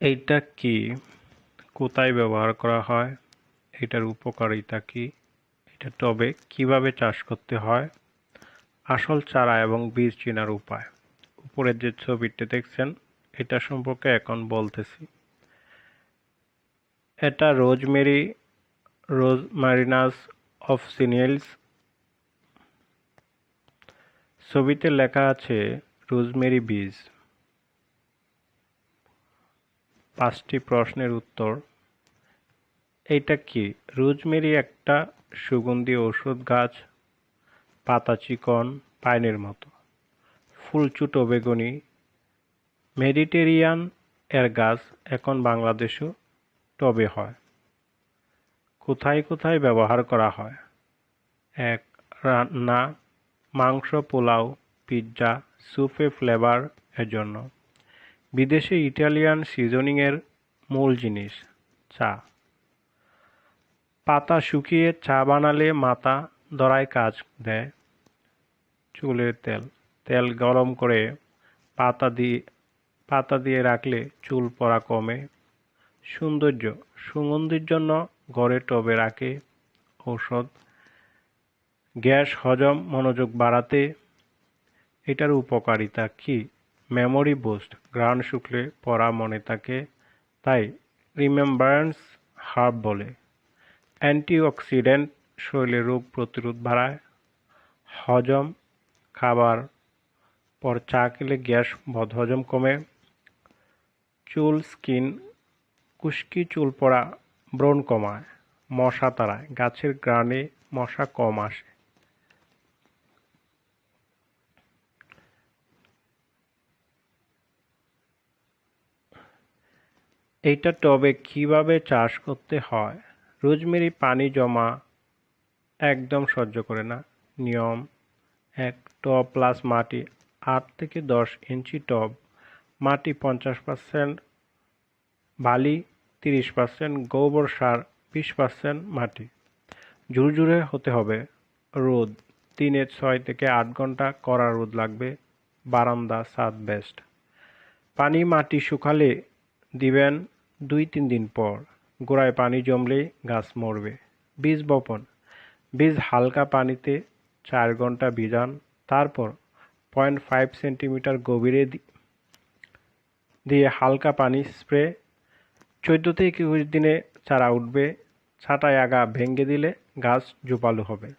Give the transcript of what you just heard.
এইটা কি, কোথায় ব্যবহার করা হয়, এটার উপকারিতা কি, এটা টবে কিভাবে চাষ করতে হয়, আসল চারা এবং বীজ চেনার উপায়। উপরের যে ছবিটা দেখছেন এটা সম্পর্কে এখন বলতেছি। এটা রোজমারিনাস অফসিনিয়ালস। ছবিতে লেখা আছে রোজমেরি বীজ। 5টি প্রশ্নের উত্তর। এইটা কি? রোজমেরি একটা সুগন্ধি ঔষধ গাছ, পাতা চিকন পাইনের মতো, ফুল ছোটো বেগুনি, মেডিটেরিয়ান এর গাছ, এখন বাংলাদেশেও টবে হয়। কোথায় কোথায় ব্যবহার করা হয়? 1. রান্না, মাংস, পোলাও, পিৎজা, স্যুপে ফ্লেভার এর জন্য। বিদেশে ইটালিয়ান সিজনিং এর মূল জিনিস। চা। পাতা শুকিয়ে চা বানালে মাথা ধরায় কাজ দেয়। চুলের তেল, তেল গরম করে পাতা দিয়ে রাখলে চুল পড়া কমে। সৌন্দর্য, সুগন্ধির জন্য ঘরে টবে রাখে। ঔষধ, গ্যাস, হজম, মনোযোগ বাড়াতে। এটার উপকারিতা কি? মেমোরি বুস্ট, ঘ্রাণ শুকলে পড়া মনে থাকে, তাই রিমেম্বারেন্স হার্ব বলে। অ্যান্টিঅক্সিডেন্ট, শরীরে রোগ প্রতিরোধ বাড়ায়। হজম, খাবার পর চা খেলে গ্যাস, বদহজম কমে। চুল, স্কিন, খুশকি, চুল পড়া, ব্রণ কমায়। মশা তাড়ায়, গাছের ঘ্রাণে মশা কম আসে। এইটা টবে কিভাবে চাষ করতে হয়? রোজমেরি পানি জমা একদম সহ্য করে না। নিয়ম: 1. টব প্লাস মাটি, 8 থেকে 10 ইঞ্চি টব, মাটি 50%, বালি 30%, গোবর সার 20%, মাটি ঝুরঝুরে হতে হবে। রোদ: দিনে 6 থেকে 8 ঘন্টা কড়া রোদ লাগবে। বারান্দা, ছাদ বেস্ট। পানি মাটি শুকালে দিবেন 2-3 দিন পর। গোড়ায় পানি জমলে গাছ মরবে। বীজ বপন: বীজ হালকা পানিতে 4 ঘন্টা ভিজান, তারপর 0.5 সেন্টিমিটার গভীরে দিয়ে হালকা পানি স্প্রে। 14 থেকে 21 দিনে চারা উঠবে। ছাঁটাই আগা ভেঙে দিলে গাছ ঝোপালো হবে।